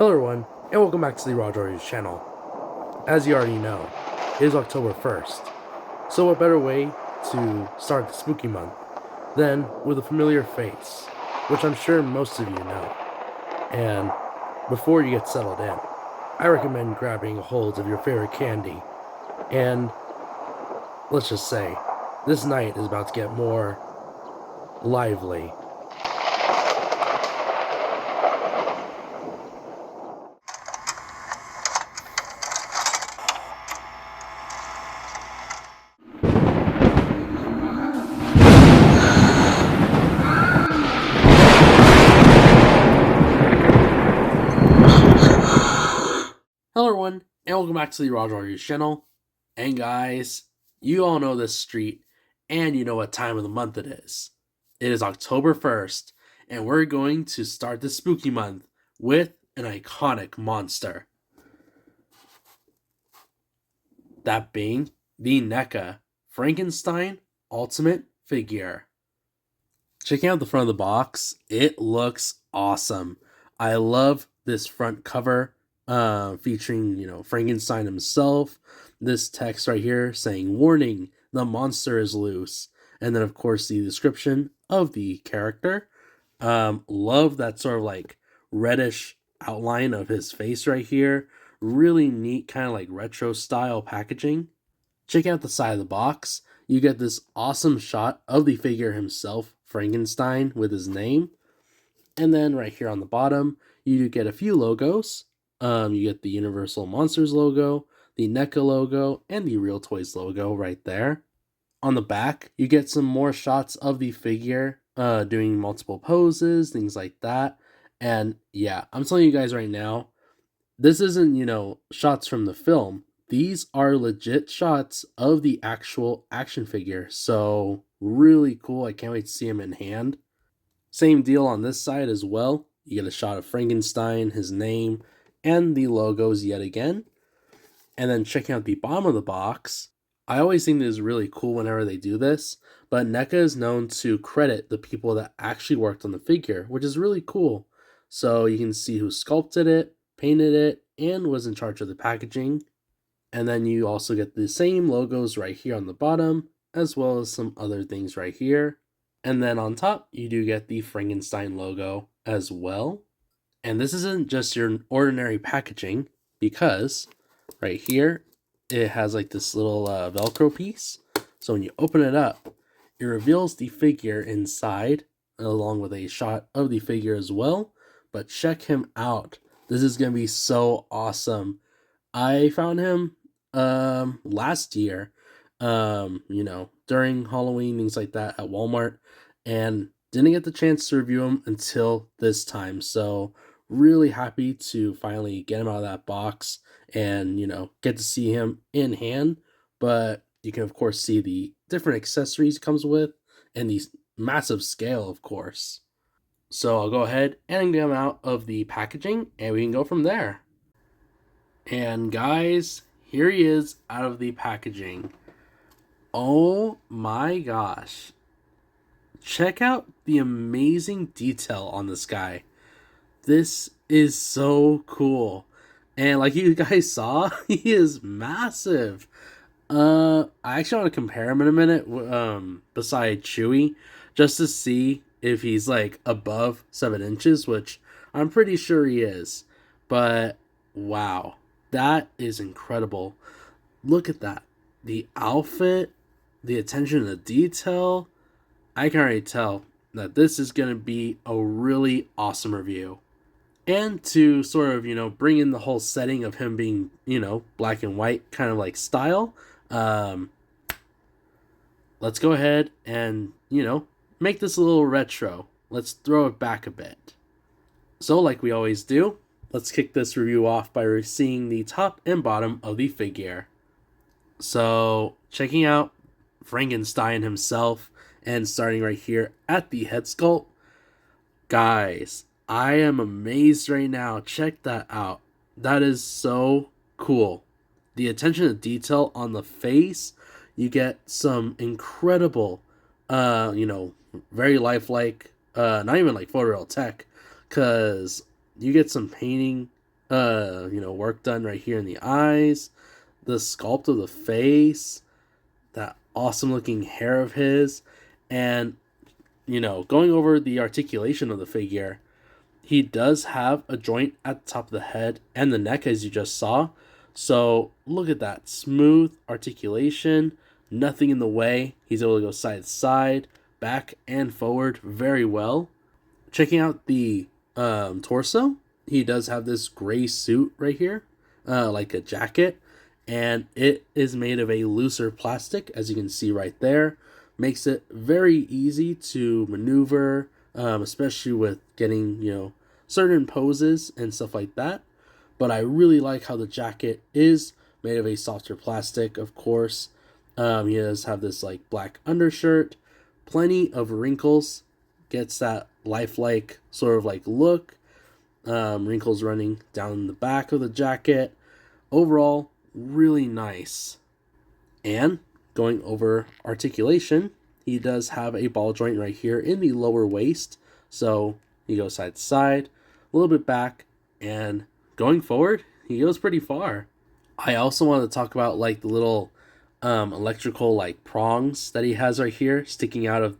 Hello everyone, and welcome back to the Rogers channel. As you already know, it is October 1st, so what better way to start the spooky month than with a familiar face, which I'm sure most of you know. And before you get settled in, I recommend grabbing a hold of your favorite candy, and let's just say, this night is about to get more lively. Hello everyone, and welcome back to the Rogers channel. And guys, you all know this street, and you know what time of the month it is. It is October 1st, and we're going to start the spooky month with an iconic monster. That being the NECA Frankenstein Ultimate Figure. Checking out the front of the box, it looks awesome. I love this front cover featuring, Frankenstein himself. This text right here saying, "Warning, the monster is loose." And then, of course, the description of the character. Love that sort of like reddish outline of his face right here. Really neat, kind of like retro style packaging. Check out the side of the box. You get this awesome shot of the figure himself, Frankenstein, with his name. And then right here on the bottom, you do get a few logos. You get the Universal Monsters logo, the NECA logo, and the Real Toys logo right there. On the back, you get some more shots of the figure doing multiple poses, things like that. And yeah, I'm telling you guys right now, this isn't, shots from the film. These are legit shots of the actual action figure. So really cool. I can't wait to see him in hand. Same deal on this side as well. You get a shot of Frankenstein, his name, and the logos yet again. And then checking out the bottom of the box, I always think this is really cool whenever they do this, but NECA is known to credit the people that actually worked on the figure, which is really cool. So you can see who sculpted it, painted it, and was in charge of the packaging. And then you also get the same logos right here on the bottom, as well as some other things right here. And then on top, you do get the Frankenstein logo as well. And this isn't just your ordinary packaging, because right here, it has like this little Velcro piece. So when you open it up, it reveals the figure inside, along with a shot of the figure as well. But check him out. This is going to be so awesome. I found him last year, during Halloween, things like that at Walmart, and didn't get the chance to review him until this time. So really happy to finally get him out of that box and, get to see him in hand. But you can, of course, see the different accessories he comes with and the massive scale, of course. So I'll go ahead and get him out of the packaging and we can go from there. And guys, here he is out of the packaging. Oh my gosh. Check out the amazing detail on this guy. This is so cool. And like you guys saw, he is massive. I actually want to compare him in a minute beside Chewy, just to see if he's like above 7 inches, which I'm pretty sure he is. But wow, that is incredible. Look at that. The outfit, the attention to detail. I can already tell that this is going to be a really awesome review. And to sort of, bring in the whole setting of him being, black and white kind of like style, let's go ahead and, make this a little retro. Let's throw it back a bit. So like we always do, let's kick this review off by seeing the top and bottom of the figure. So checking out Frankenstein himself and starting right here at the head sculpt. Guys, I am amazed right now. Check that out. That is so cool. The attention to detail on the face. You get some incredible, very lifelike, not even like photoreal tech, because you get some painting work done right here in the eyes, the sculpt of the face, that awesome looking hair of his, and going over the articulation of the figure. He does have a joint at the top of the head and the neck, as you just saw. So look at that smooth articulation, nothing in the way. He's able to go side to side, back and forward very well. Checking out the torso, he does have this gray suit right here, like a jacket, and it is made of a looser plastic, as you can see right there. Makes it very easy to maneuver, especially with getting certain poses and stuff like that. But I really like how the jacket is made of a softer plastic, of course. He does have this like black undershirt, plenty of wrinkles, gets that lifelike sort of like look. Wrinkles running down the back of the jacket. Overall, really nice. And going over articulation, he does have a ball joint right here in the lower waist. So he goes side to side, a little bit back, and going forward, he goes pretty far. I also want to talk about like the little electrical like prongs that he has right here sticking out of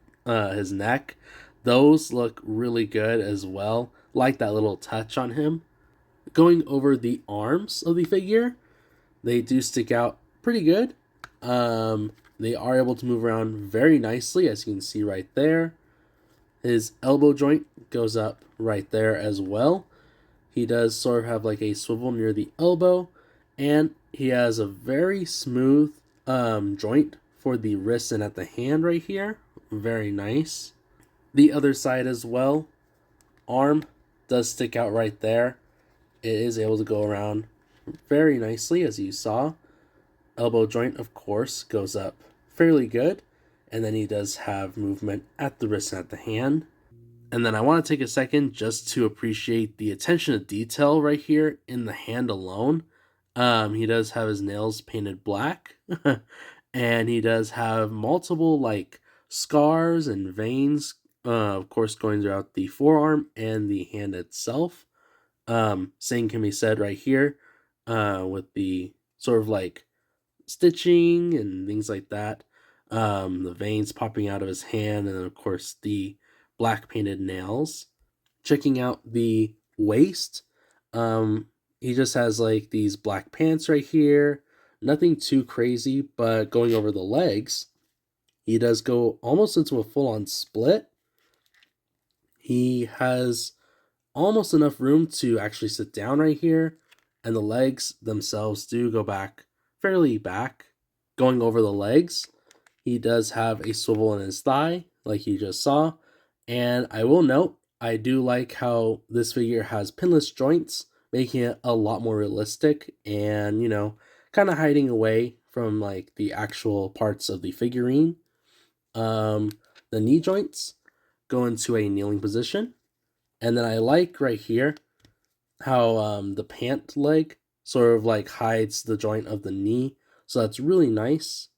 his neck. Those look really good as well. Like that little touch on him. Going over the arms of the figure, they do stick out pretty good. They are able to move around very nicely, as you can see right there. His elbow joint goes up right there as well. He does sort of have like a swivel near the elbow, and he has a very smooth joint for the wrist and at the hand right here. Very nice. The other side as well. Arm does stick out right there. It is able to go around very nicely, as you saw. Elbow joint, of course, goes up fairly good. And then he does have movement at the wrist and at the hand. And then I want to take a second just to appreciate the attention to detail right here in the hand alone. He does have his nails painted black. And he does have multiple like scars and veins, of course, going throughout the forearm and the hand itself. Same can be said right here with the sort of like stitching and things like that. The veins popping out of his hand, and then of course the black painted nails. Checking out the waist, he just has like these black pants right here. Nothing too crazy, but going over the legs, he does go almost into a full-on split. He has almost enough room to actually sit down right here, and the legs themselves do go back fairly back. Going over the legs, he does have a swivel in his thigh, like you just saw. And I will note, I do like how this figure has pinless joints, making it a lot more realistic and, kind of hiding away from like the actual parts of the figurine. The knee joints go into a kneeling position. And then I like right here how the pant leg sort of like hides the joint of the knee. So that's really nice.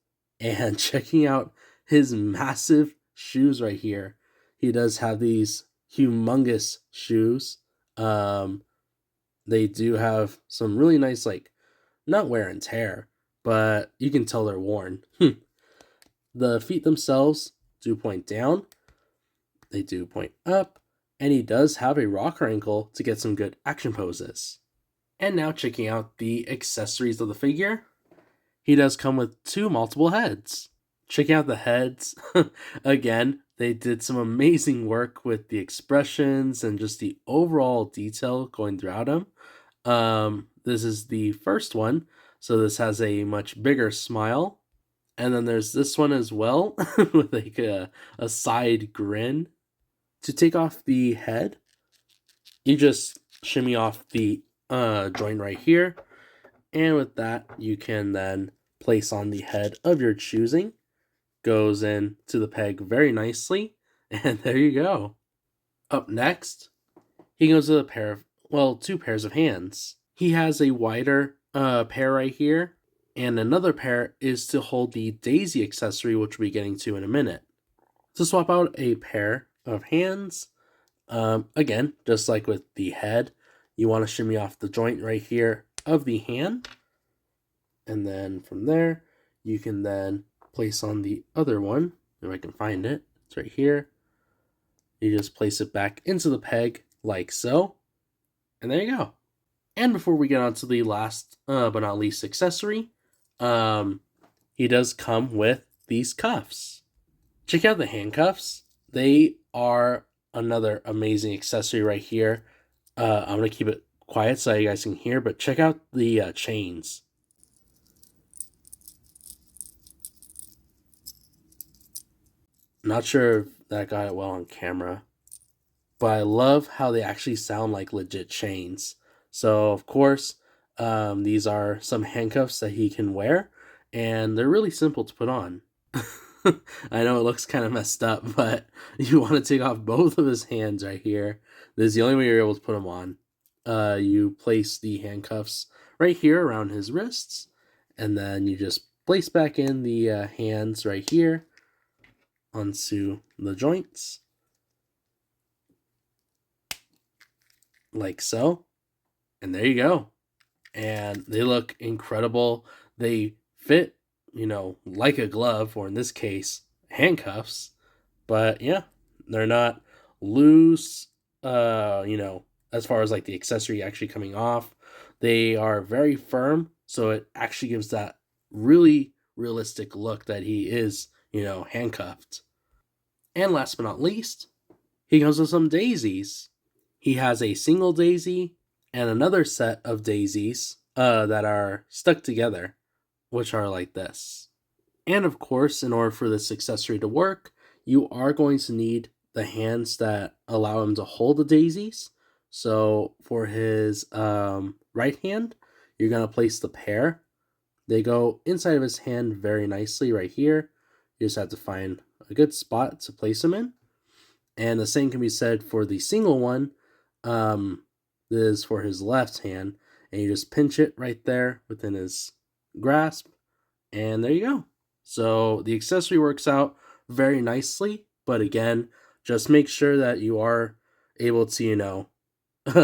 And checking out his massive shoes right here. He does have these humongous shoes. They do have some really nice, like, not wear and tear, but you can tell they're worn. The feet themselves do point down. They do point up. And he does have a rocker ankle to get some good action poses. And now checking out the accessories of the figure. He does come with 2 multiple heads. Checking out the heads, again, they did some amazing work with the expressions and just the overall detail going throughout them. This is the first one, so this has a much bigger smile. And then there's this one as well, with like a side grin. To take off the head, you just shimmy off the joint right here. And with that, you can then place on the head of your choosing. Goes in to the peg very nicely. And there you go. Up next, he goes with two pairs of hands. He has a wider pair right here. And another pair is to hold the daisy accessory, which we'll be getting to in a minute. To swap out a pair of hands, again, just like with the head, you want to shimmy off the joint right here of the hand. And then from there, you can then place on the other one, if I can find it. It's right here. You just place it back into the peg like so. And there you go. And before we get on to the last but not least accessory, he does come with these cuffs. Check out the handcuffs. They are another amazing accessory right here. I'm going to keep it quiet so you guys can hear, but check out the chains. Not sure if that got it well on camera, but I love how they actually sound like legit chains. So, of course, these are some handcuffs that he can wear, and they're really simple to put on. I know it looks kind of messed up, but you want to take off both of his hands right here. This is the only way you're able to put them on. You place the handcuffs right here around his wrists, and then you just place back in the hands right here onto the joints, like so. And there you go. And they look incredible. They fit, like a glove, or in this case, handcuffs. But yeah, they're not loose, as far as like the accessory actually coming off. They are very firm, so it actually gives that really realistic look that he is, handcuffed. And last but not least, he comes with some daisies. He has a single daisy and another set of daisies that are stuck together, which are like this. And of course, in order for this accessory to work, you are going to need the hands that allow him to hold the daisies. So for his right hand, you're going to place the pair. They go inside of his hand very nicely right here. You just have to find a good spot to place them in. And the same can be said for the single one. This is for his left hand. And you just pinch it right there within his grasp. And there you go. So the accessory works out very nicely. But again, just make sure that you are able to,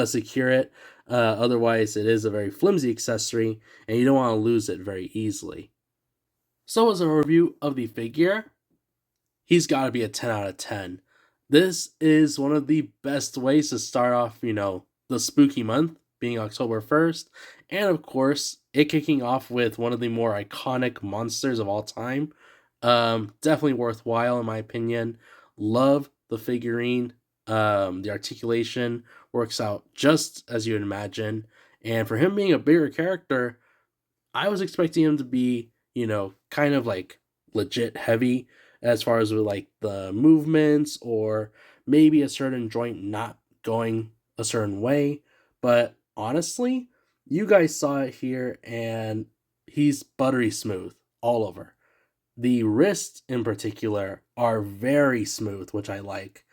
secure it. Otherwise, it is a very flimsy accessory, and you don't want to lose it very easily. So as a review of the figure, he's got to be a 10 out of 10. This is one of the best ways to start off, the spooky month, being October 1st, and of course, it kicking off with one of the more iconic monsters of all time. Definitely worthwhile in my opinion. Love the figurine. The articulation works out just as you would imagine. And for him being a bigger character, I was expecting him to be, kind of like legit heavy as far as with like the movements or maybe a certain joint not going a certain way. But honestly, you guys saw it here and he's buttery smooth all over. The wrists in particular are very smooth, which I like.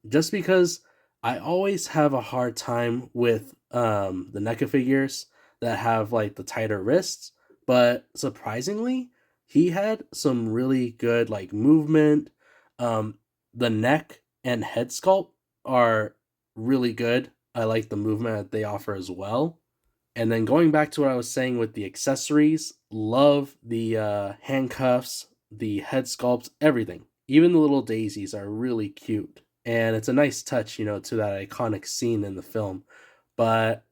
Just because I always have a hard time with the NECA figures that have like the tighter wrists, but surprisingly, he had some really good like movement. The neck and head sculpt are really good. I like the movement that they offer as well. And then going back to what I was saying with the accessories, love the handcuffs, the head sculpt, everything. Even the little daisies are really cute. And it's a nice touch, to that iconic scene in the film. But,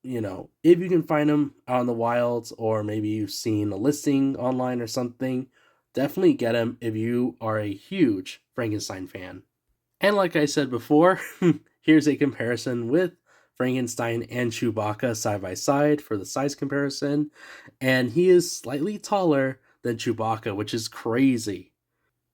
if you can find them out in the wilds or maybe you've seen a listing online or something, definitely get them if you are a huge Frankenstein fan. And like I said before, here's a comparison with Frankenstein and Chewbacca side by side for the size comparison. And he is slightly taller than Chewbacca, which is crazy.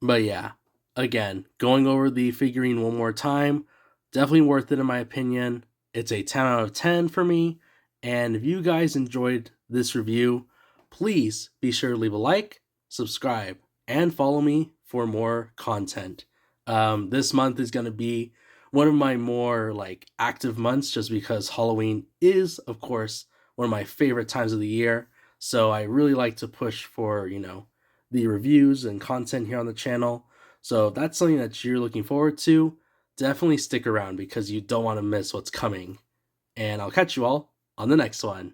But yeah, again, going over the figurine one more time, definitely worth it in my opinion. It's a 10 out of 10 for me. And if you guys enjoyed this review, please be sure to leave a like, subscribe, and follow me for more content. This month is going to be one of my more like active months just because Halloween is, of course, one of my favorite times of the year. So I really like to push for, the reviews and content here on the channel. So if that's something that you're looking forward to, definitely stick around because you don't want to miss what's coming. and I'll catch you all on the next one.